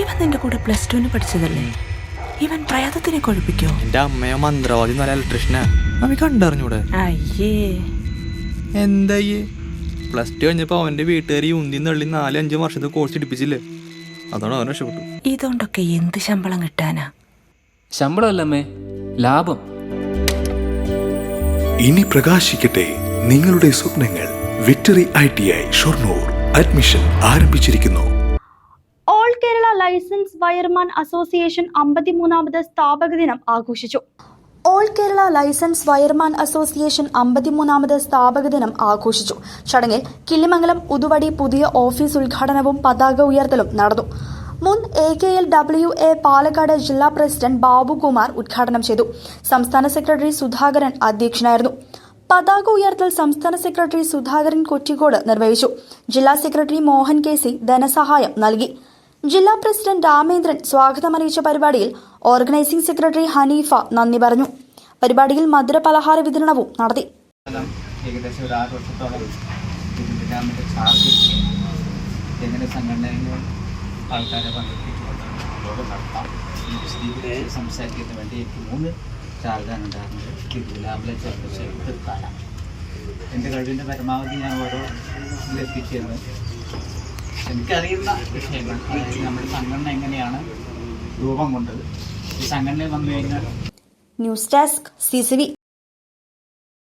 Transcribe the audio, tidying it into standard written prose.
ഇവൻ നിന്റെ കൂടെ +2 പഠിച്ചതല്ലേ? ഇവൻ പ്രയാതത്തിനെ കൊഴിപ്പിക്കോ? എന്റെ അമ്മയോ മന്ത്രവാദി നല്ല ഇലക്ട്രീഷ്യനാ. അവൻ കണ്ടറിഞ്ഞൂടെ? അയ്യേ എന്തായേ +2 കഴിഞ്ഞപ്പോ അവന്റെ വീട്ടുകാരി ഉന്തി നള്ളി 4-5 വർഷത്തെ കോഴ്സ് എടുപ്പിച്ചില്ലേ? അതാണ് അവൻ രക്ഷപ്പെട്ടു. ഇതുകൊണ്ടൊക്കെ എന്ത് ശമ്പളം കിട്ടാനാ? ശമ്പളമല്ലമ്മേ, ലാഭം. ഇനി പ്രകാശിക്കട്ടെ നിങ്ങളുടെ സ്വപ്നങ്ങൾ. വിക്ടറി ITI ഷൊർണൂർ അഡ്മിഷൻ ആരംഭിച്ചിരിക്കുന്നു. All Kerala licence wireman association 53ാമത് സ്ഥാപക ദിനം ആഘോഷിച്ചു. All Kerala licence wireman association 53ാമത് സ്ഥാപക ദിനം ആഘോഷിച്ചു. ചടങ്ങിൽ കിള്ളിമംഗലം ഉതുവടി പുതിയ ഓഫീസ് ഉദ്ഘാടനവും പതാക ഉയർത്തലും നടന്നു. മുൻ AKLWA പാലക്കാട് ജില്ലാ പ്രസിഡന്റ് ബാബുകുമാർ ഉദ്ഘാടനം ചെയ്തു. സംസ്ഥാന സെക്രട്ടറി സുധാകരൻ അധ്യക്ഷനായിരുന്നു. പതാക ഉയർത്തൽ സംസ്ഥാന സെക്രട്ടറി സുധാകരൻ കൊറ്റിക്കോട് നിർവഹിച്ചു. ജില്ലാ സെക്രട്ടറി മോഹൻ KC ധനസഹായം നൽകി. ജില്ലാ പ്രസിഡന്റ് രാമേന്ദ്രൻ സ്വാഗതമറിയിച്ച പരിപാടിയിൽ ഓർഗനൈസിംഗ് സെക്രട്ടറി ഹനീഫ നന്ദി പറഞ്ഞു. പരിപാടിയിൽ മധുര പലഹാര വിതരണവും നടത്തി. ഏകദേശം ഒരു 6 വർഷത്തോളം ഇതിന്റെ ചാർജ് എങ്ങനെ സംഘടനയിലെ ആൾക്കാരെ പങ്കെടുപ്പിച്ചുകൊണ്ട് യോഗം നടത്താം സംസാരിക്കുന്നതിന് വേണ്ടി എനിക്ക് 3 ചാർജാണ് ഉണ്ടായിരുന്നത്. ഇത് ലാബിലെ തീർക്കാനാണ് എൻ്റെ കഴിവിൻ്റെ പരമാവധി ഞാൻ ഓരോ എത്തിച്ചേർന്ന് എനിക്കറിയുന്ന വിഷയങ്ങൾ. നമ്മുടെ സംഘടന എങ്ങനെയാണ് രൂപം കൊണ്ടത്, ഈ സംഘടനയിൽ വന്നു കഴിഞ്ഞാൽ. News desk CCV.